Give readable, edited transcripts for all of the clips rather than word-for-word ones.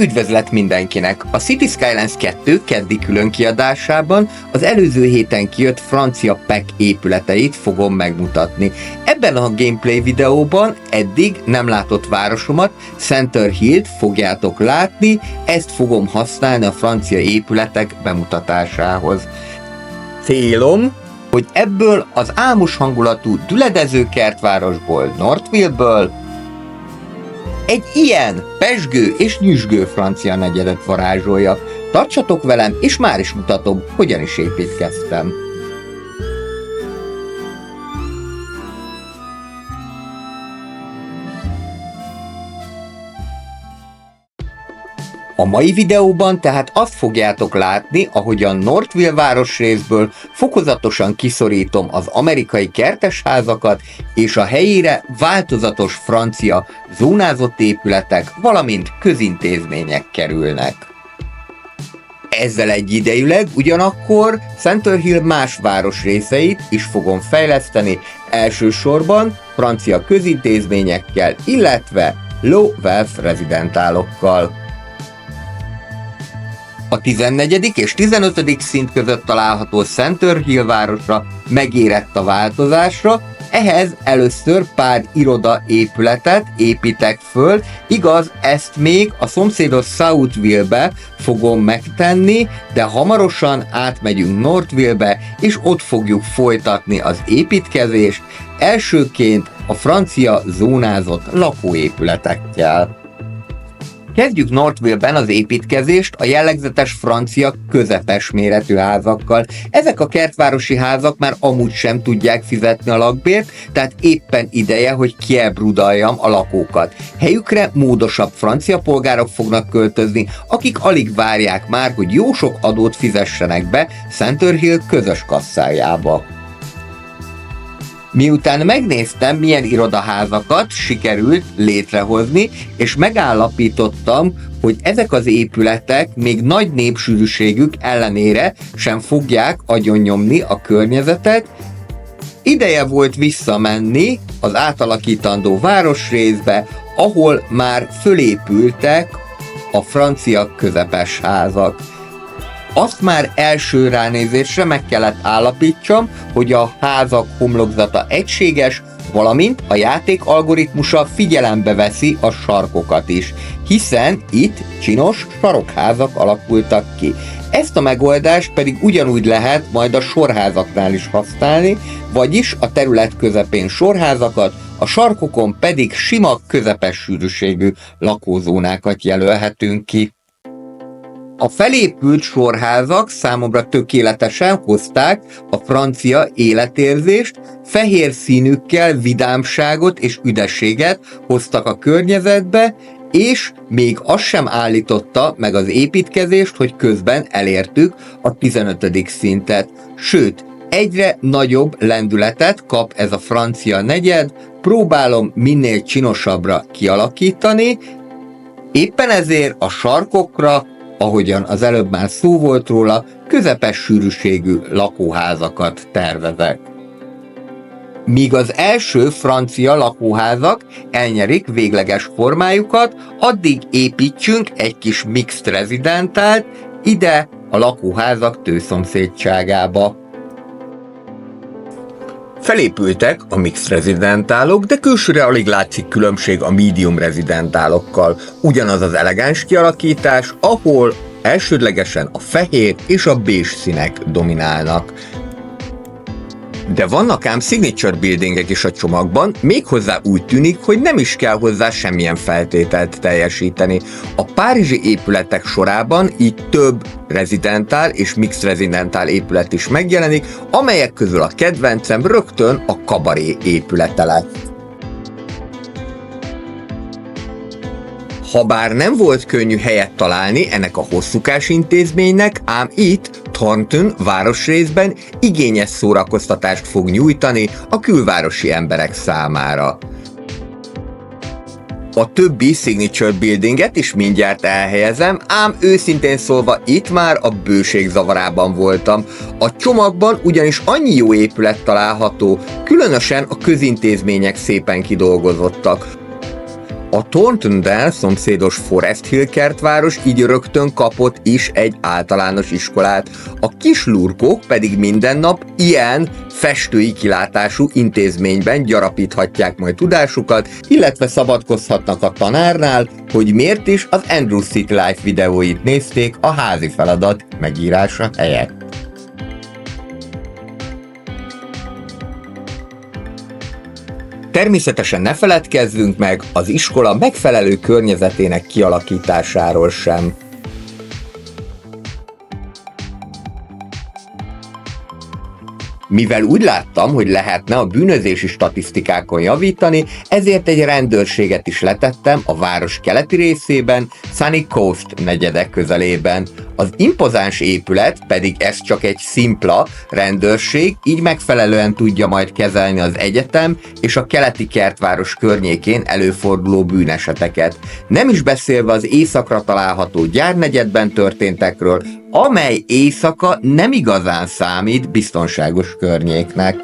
Üdvözlet mindenkinek! A City Skylines 2 keddi különkiadásában az előző héten kijött francia PEC épületeit fogom megmutatni. Ebben a gameplay videóban eddig nem látott városomat, Center Hillt fogjátok látni, ezt fogom használni a francia épületek bemutatásához. Célom, hogy ebből az álmos hangulatú düledező kertvárosból, Northville-ből egy ilyen pezsgő és nyüzsgő francia negyedet varázsoljak. Tartsatok velem, és már is mutatom, hogyan is építkeztem. A mai videóban tehát azt fogjátok látni, ahogyan Northville városrészből fokozatosan kiszorítom az amerikai kertesházakat, és a helyére változatos francia zónázott épületek, valamint közintézmények kerülnek. Ezzel egyidejűleg ugyanakkor Center Hill más városrészeit is fogom fejleszteni, elsősorban francia közintézményekkel, illetve low wealth rezidentálokkal. A 14. és 15. szint között található Center Hill városa megérett a változásra, ehhez először pár irodaépületet építek föl, igaz, ezt még a szomszédos Southville-be fogom megtenni, de hamarosan átmegyünk Northville-be, és ott fogjuk folytatni az építkezést, elsőként a francia zónázott lakóépületekkel. Kezdjük Northville-ben az építkezést a jellegzetes francia közepes méretű házakkal. Ezek a kertvárosi házak már amúgy sem tudják fizetni a lakbért, tehát éppen ideje, hogy kielbrudaljam a lakókat. Helyükre módosabb francia polgárok fognak költözni, akik alig várják már, hogy jó sok adót fizessenek be Center Hill közös kasszájába. Miután megnéztem, milyen irodaházakat sikerült létrehozni, és megállapítottam, hogy ezek az épületek még nagy népsűrűségük ellenére sem fogják agyonnyomni a környezetet, ideje volt visszamenni az átalakítandó városrészbe, ahol már fölépültek a francia közepes házak. Azt már első ránézésre meg kellett állapítsam, hogy a házak homlokzata egységes, valamint a játék algoritmusa figyelembe veszi a sarkokat is, hiszen itt csinos sarokházak alakultak ki. Ezt a megoldást pedig ugyanúgy lehet majd a sorházaknál is használni, vagyis a terület közepén sorházakat, a sarkokon pedig sima közepes sűrűségű lakózónákat jelölhetünk ki. A felépült sorházak számomra tökéletesen hozták a francia életérzést, fehér színükkel vidámságot és üdességet hoztak a környezetbe, és még az sem állította meg az építkezést, hogy közben elértük a 15. szintet. Sőt, egyre nagyobb lendületet kap ez a francia negyed, próbálom minél csinosabbra kialakítani, éppen ezért a sarkokra, ahogyan az előbb már szó volt róla, közepes sűrűségű lakóházakat tervezek. Míg az első francia lakóházak elnyerik végleges formájukat, addig építsünk egy kis mixed rezidentált ide a lakóházak tőszomszédságába. Felépültek a mixed rezidentálok, de külsőre alig látszik különbség a medium rezidentálokkal. Ugyanaz az elegáns kialakítás, ahol elsődlegesen a fehér és a bézs színek dominálnak. De vannak ám signature buildingek is a csomagban, méghozzá úgy tűnik, hogy nem is kell hozzá semmilyen feltételt teljesíteni. A párizsi épületek sorában így több rezidentál és mixed rezidentál épület is megjelenik, amelyek közül a kedvencem rögtön a kabaré épülete lett. Habár nem volt könnyű helyet találni ennek a hosszúkás intézménynek, ám itt, Thornton városrészben igényes szórakoztatást fog nyújtani a külvárosi emberek számára. A többi signature buildinget is mindjárt elhelyezem, ám őszintén szólva itt már a bőség zavarában voltam. A csomagban ugyanis annyi jó épület található, különösen a közintézmények szépen kidolgozottak. A Thorntondale szomszédos Forest Hill kertváros így rögtön kapott is egy általános iskolát, a kis lurkók pedig minden nap ilyen festői kilátású intézményben gyarapíthatják majd tudásukat, illetve szabadkozhatnak a tanárnál, hogy miért is az Andrew City Life videóit nézték a házi feladat megírása helyett. Természetesen ne feledkezzünk meg az iskola megfelelő környezetének kialakításáról sem. Mivel úgy láttam, hogy lehetne a bűnözési statisztikákon javítani, ezért egy rendőrséget is letettem a város keleti részében, Sunny Coast negyedek közelében. Az impozáns épület pedig ez csak egy szimpla rendőrség, így megfelelően tudja majd kezelni az egyetem és a keleti kertváros környékén előforduló bűneseteket. Nem is beszélve az északra található gyárnegyedben történtekről, amely éjszaka nem igazán számít biztonságos környéknek.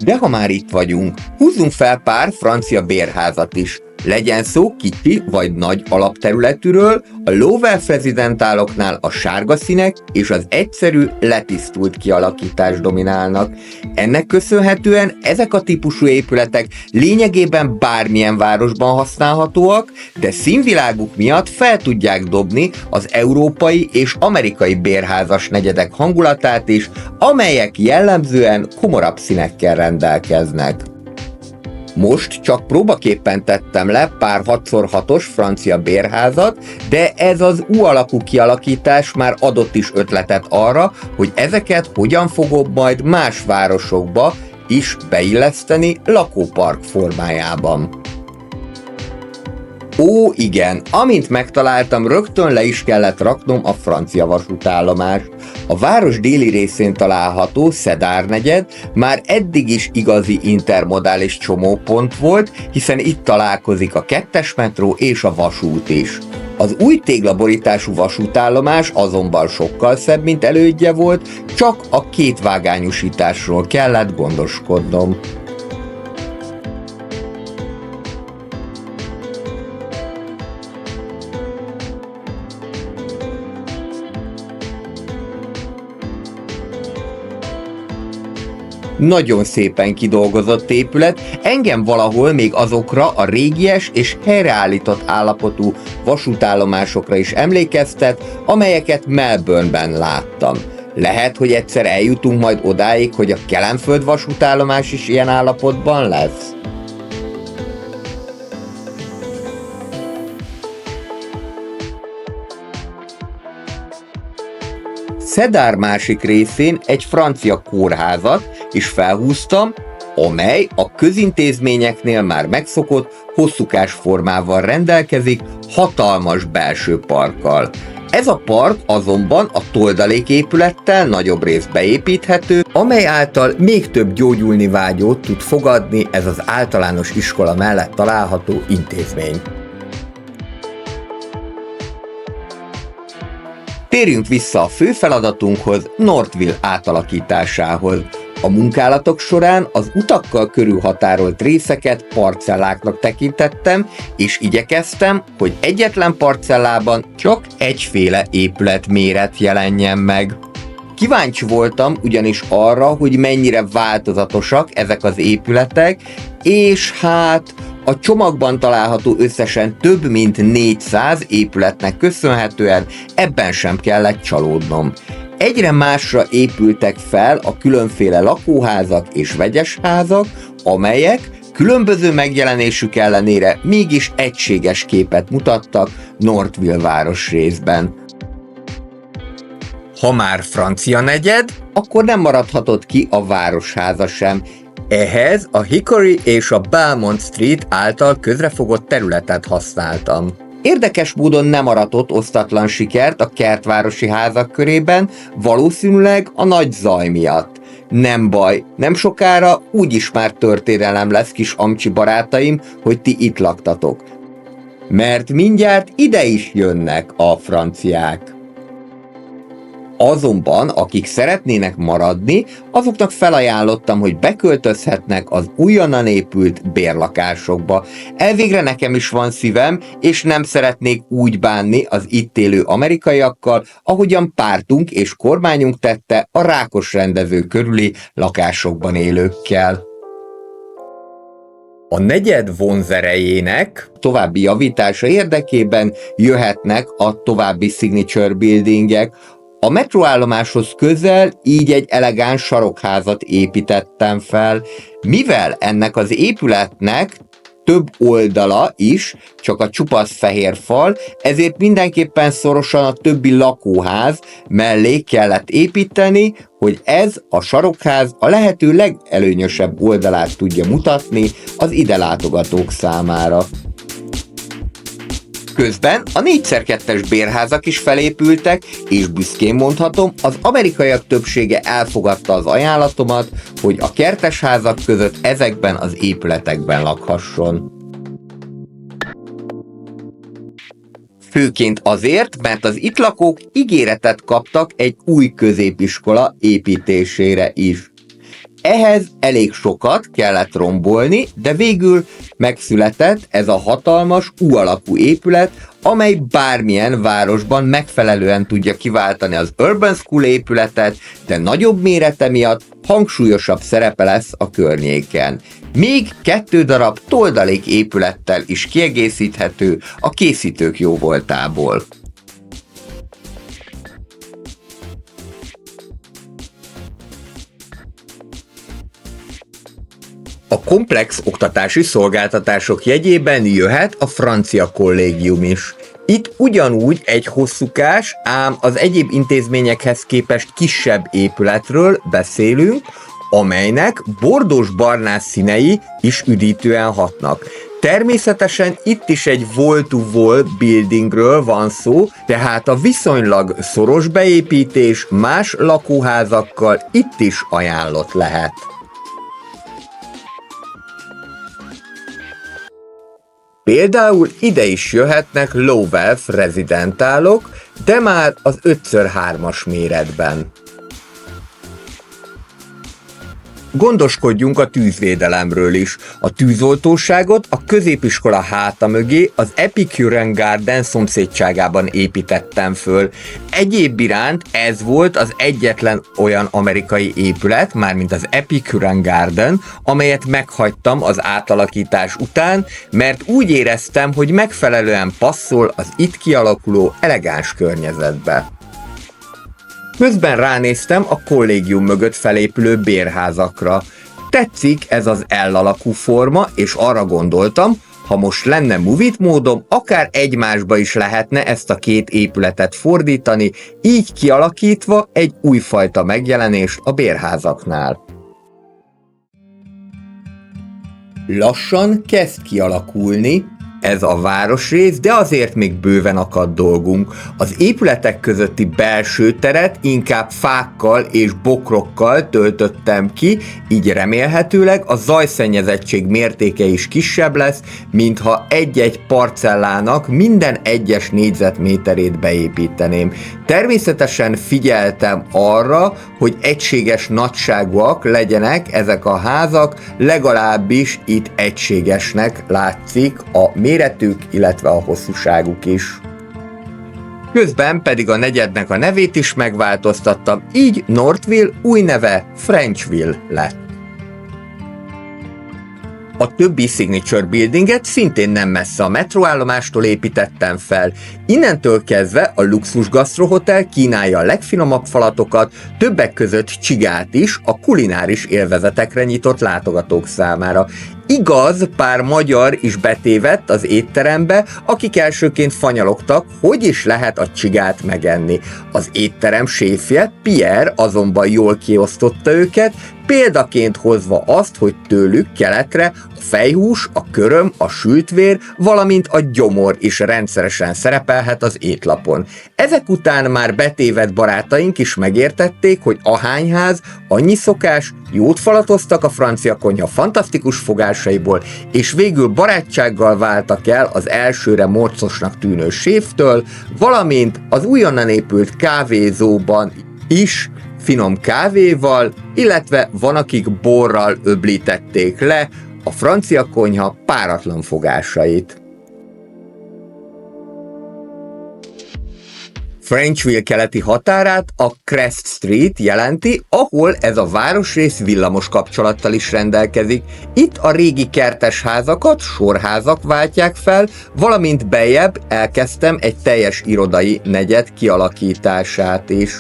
De ha már itt vagyunk, húzzunk fel pár francia bérházat is. Legyen szó kicsi vagy nagy alapterületűről, a low-wealth rezidentáloknál a sárga színek és az egyszerű, letisztult kialakítás dominálnak. Ennek köszönhetően ezek a típusú épületek lényegében bármilyen városban használhatóak, de színviláguk miatt fel tudják dobni az európai és amerikai bérházas negyedek hangulatát is, amelyek jellemzően komorabb színekkel rendelkeznek. Most csak próbaképpen tettem le pár 6x6-os francia bérházat, de ez az U-alakú kialakítás már adott is ötletet arra, hogy ezeket hogyan fogom majd más városokba is beilleszteni lakópark formájában. Ó, igen, amint megtaláltam, rögtön le is kellett raknom a francia vasútállomást. A város déli részén található Cedar negyed már eddig is igazi intermodális csomópont volt, hiszen itt találkozik a 2-es metró és a vasút is. Az új téglaborítású vasútállomás azonban sokkal szebb, mint elődje volt, csak a kétvágányosításról kellett gondoskodnom. Nagyon szépen kidolgozott épület, engem valahol még azokra a régies és helyreállított állapotú vasútállomásokra is emlékeztet, amelyeket Melbourneben láttam. Lehet, hogy egyszer eljutunk majd odáig, hogy a Kelenföld vasútállomás is ilyen állapotban lesz? Cedar másik részén egy francia kórházat is felhúztam, amely a közintézményeknél már megszokott, hosszúkás formával rendelkezik, hatalmas belső parkkal. Ez a park azonban a toldaléképülettel nagyobb részt beépíthető, amely által még több gyógyulni vágyót tud fogadni ez az általános iskola mellett található intézmény. Térjünk vissza a fő feladatunkhoz, Northville átalakításához. A munkálatok során az utakkal körülhatárolt részeket parcelláknak tekintettem, és igyekeztem, hogy egyetlen parcellában csak egyféle épületméret jelenjen meg. Kíváncsi voltam ugyanis arra, hogy mennyire változatosak ezek az épületek, és hát a csomagban található összesen több mint 400 épületnek köszönhetően ebben sem kellett csalódnom. Egyre másra épültek fel a különféle lakóházak és vegyes házak, amelyek különböző megjelenésük ellenére mégis egységes képet mutattak Northville városrészben. Ha már francia negyed, akkor nem maradhatott ki a városháza sem. Ehhez a Hickory és a Belmont Street által közrefogott területet használtam. Érdekes módon nem aratott osztatlan sikert a kertvárosi házak körében, valószínűleg a nagy zaj miatt. Nem baj, nem sokára úgyis már történelem lesz, kis amcsi barátaim, hogy ti itt laktatok. Mert mindjárt ide is jönnek a franciák. Azonban, akik szeretnének maradni, azoknak felajánlottam, hogy beköltözhetnek az újonnan épült bérlakásokba. Elvégre nekem is van szívem, és nem szeretnék úgy bánni az itt élő amerikaiakkal, ahogyan pártunk és kormányunk tette a Rákos rendező körüli lakásokban élőkkel. A negyed vonzerejének további javítása érdekében jöhetnek a további signature buildingek. A metróállomáshoz közel így egy elegáns sarokházat építettem fel, mivel ennek az épületnek több oldala is, csak a csupasz fehér fal, ezért mindenképpen szorosan a többi lakóház mellé kellett építeni, hogy ez a sarokház a lehető legelőnyösebb oldalát tudja mutatni az ide látogatók számára. Közben a 4x2-es bérházak is felépültek, és büszkén mondhatom, az amerikaiak többsége elfogadta az ajánlatomat, hogy a kertesházak között ezekben az épületekben lakhasson. Főként azért, mert az itt lakók ígéretet kaptak egy új középiskola építésére is. Ehhez elég sokat kellett rombolni, de végül megszületett ez a hatalmas U-alakú épület, amely bármilyen városban megfelelően tudja kiváltani az Urban School épületet, de nagyobb mérete miatt hangsúlyosabb szerepe lesz a környéken. Még 2 darab toldalék épülettel is kiegészíthető a készítők jóvoltából. A komplex oktatási szolgáltatások jegyében jöhet a francia kollégium is. Itt ugyanúgy egy hosszúkás, ám az egyéb intézményekhez képest kisebb épületről beszélünk, amelynek bordós-barnás színei is üdítően hatnak. Természetesen itt is egy wall-to-wall buildingről van szó, tehát a viszonylag szoros beépítés más lakóházakkal itt is ajánlott lehet. Például ide is jöhetnek low-wealth rezidentálok, de már az 5x3-as méretben. Gondoskodjunk a tűzvédelemről is. A tűzoltóságot a középiskola háta mögé az Epicurean Garden szomszédságában építettem föl. Egyéb iránt ez volt az egyetlen olyan amerikai épület, mármint az Epicurean Garden, amelyet meghagytam az átalakítás után, mert úgy éreztem, hogy megfelelően passzol az itt kialakuló elegáns környezetbe. Közben ránéztem a kollégium mögött felépülő bérházakra. Tetszik ez az L-alakú forma, és arra gondoltam, ha most lenne movie módom, akár egymásba is lehetne ezt a két épületet fordítani, így kialakítva egy újfajta megjelenést a bérházaknál. Lassan kezd kialakulni ez a városrész, de azért még bőven akad dolgunk. Az épületek közötti belső teret inkább fákkal és bokrokkal töltöttem ki, így remélhetőleg a zajszennyezettség mértéke is kisebb lesz, mintha egy-egy parcellának minden egyes négyzetméterét beépíteném. Természetesen figyeltem arra, hogy egységes nagyságúak legyenek ezek a házak, legalábbis itt egységesnek látszik a méretük, illetve a hosszúságuk is. Közben pedig a negyednek a nevét is megváltoztattam, így Northville új neve Frenchville lett. A többi signature buildinget szintén nem messze a metróállomástól építettem fel. Innentől kezdve a Luxus Gastro Hotel kínálja a legfinomabb falatokat, többek között csigát is a kulináris élvezetekre nyitott látogatók számára. Igaz, pár magyar is betévedt az étterembe, akik elsőként fanyalogtak, hogy is lehet a csigát megenni. Az étterem séfje, Pierre azonban jól kiosztotta őket, példaként hozva azt, hogy tőlük keletre a fejhús, a köröm, a sültvér, valamint a gyomor is rendszeresen szerepelhet az étlapon. Ezek után már betévedt barátaink is megértették, hogy ahányház, annyi szokás, jót falatoztak a francia konyha fantasztikus fogásaiból, és végül barátsággal váltak el az elsőre morcosnak tűnő séftől, valamint az újonnan épült kávézóban is, finom kávéval, illetve van, akik borral öblítették le a francia konyha páratlan fogásait. Frenchville keleti határát a Crest Street jelenti, ahol ez a városrész villamos kapcsolattal is rendelkezik. Itt a régi kertes házakat sorházak váltják fel, valamint beljebb elkezdtem egy teljes irodai negyed kialakítását is.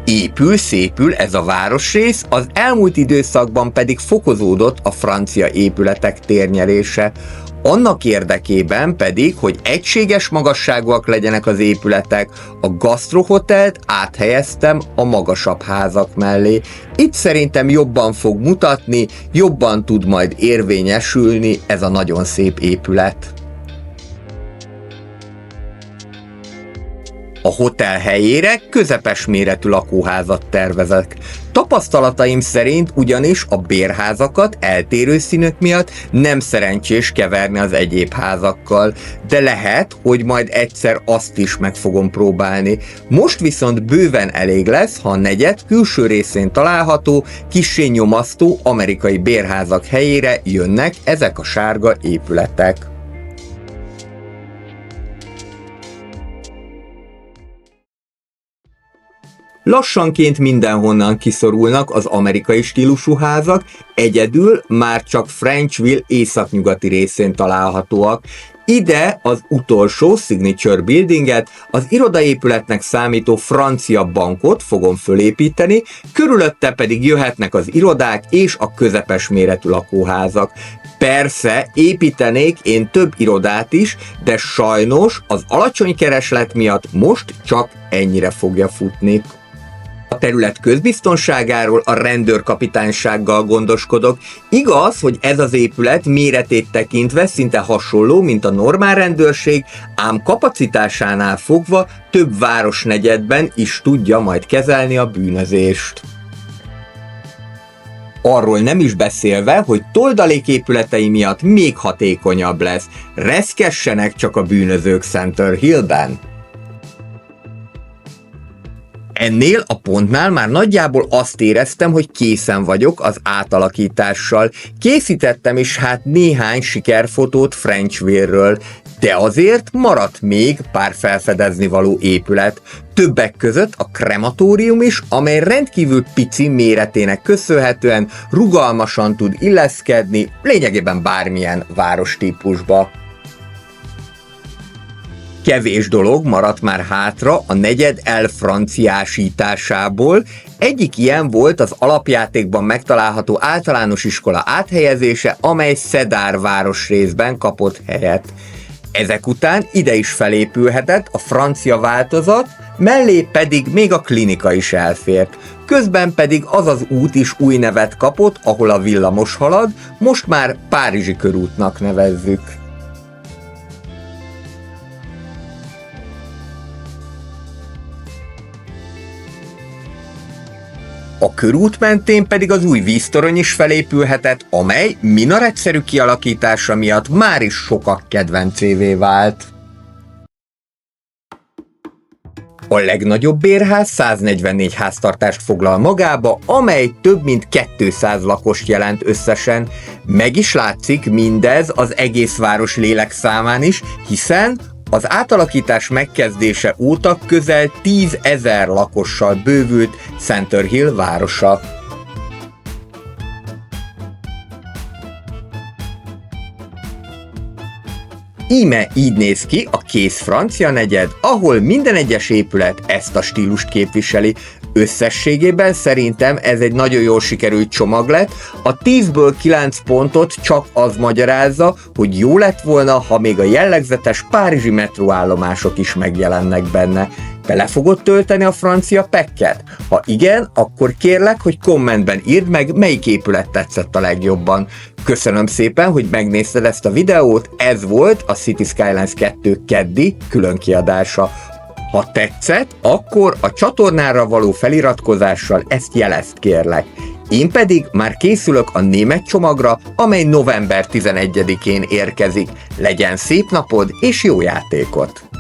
Épül-szépül ez a városrész, az elmúlt időszakban pedig fokozódott a francia épületek térnyerése. Annak érdekében pedig, hogy egységes magasságúak legyenek az épületek, a gasztrohotelt áthelyeztem a magasabb házak mellé. Itt szerintem jobban fog mutatni, jobban tud majd érvényesülni ez a nagyon szép épület. A hotel helyére közepes méretű lakóházat tervezek. Tapasztalataim szerint ugyanis a bérházakat eltérő színük miatt nem szerencsés keverni az egyéb házakkal, de lehet, hogy majd egyszer azt is meg fogom próbálni. Most viszont bőven elég lesz, ha a negyed külső részén található, kissé nyomasztó amerikai bérházak helyére jönnek ezek a sárga épületek. Lassanként mindenhonnan kiszorulnak az amerikai stílusú házak, egyedül már csak Frenchville északnyugati részén találhatóak. Ide az utolsó Signature Buildinget, az irodaépületnek számító francia bankot fogom fölépíteni, körülötte pedig jöhetnek az irodák és a közepes méretű lakóházak. Persze építenék én több irodát is, de sajnos az alacsony kereslet miatt most csak ennyire fogja futni. A terület közbiztonságáról a rendőrkapitánysággal gondoskodok. Igaz, hogy ez az épület méretét tekintve szinte hasonló, mint a normál rendőrség, ám kapacitásánál fogva több városnegyedben is tudja majd kezelni a bűnözést. Arról nem is beszélve, hogy toldaléképületei miatt még hatékonyabb lesz. Reszkessenek csak a bűnözők Center Hillben. Ennél a pontnál már nagyjából azt éreztem, hogy készen vagyok az átalakítással. Készítettem is hát néhány sikerfotót Frenchville-ről, de azért maradt még pár felfedezni való épület. Többek között a krematórium is, amely rendkívül pici méretének köszönhetően rugalmasan tud illeszkedni lényegében bármilyen várostípusba. Kevés dolog maradt már hátra a negyed elfranciásításából. Egyik ilyen volt az alapjátékban megtalálható általános iskola áthelyezése, amely Cedar városrészben kapott helyet. Ezek után ide is felépülhetett a francia változat, mellé pedig még a klinika is elfért. Közben pedig az az út is új nevet kapott, ahol a villamos halad, most már Párizsi körútnak nevezzük. A körút mentén pedig az új víztorony is felépülhetett, amely minaretszerű kialakítása miatt már is sokak kedvencévé vált. A legnagyobb bérház 144 háztartást foglal magába, amely több mint 200 lakost jelent összesen. Meg is látszik mindez az egész város lélekszámán is, hiszen az átalakítás megkezdése óta közel 10 000 lakossal bővült Center Hill városa. Íme így néz ki a kész francia negyed, ahol minden egyes épület ezt a stílust képviseli. Összességében szerintem ez egy nagyon jól sikerült csomag lett, a 10-ből 9 pontot csak az magyarázza, hogy jó lett volna, ha még a jellegzetes párizsi metróállomások is megjelennek benne. Bele fogod tölteni a francia pekket? Ha igen, akkor kérlek, hogy kommentben írd meg, melyik épület tetszett a legjobban. Köszönöm szépen, hogy megnézted ezt a videót, ez volt a Cities Skylines 2 keddi különkiadása. Ha tetszett, akkor a csatornára való feliratkozással ezt jelezd, kérlek. Én pedig már készülök a német csomagra, amely november 11-én érkezik. Legyen szép napod és jó játékot!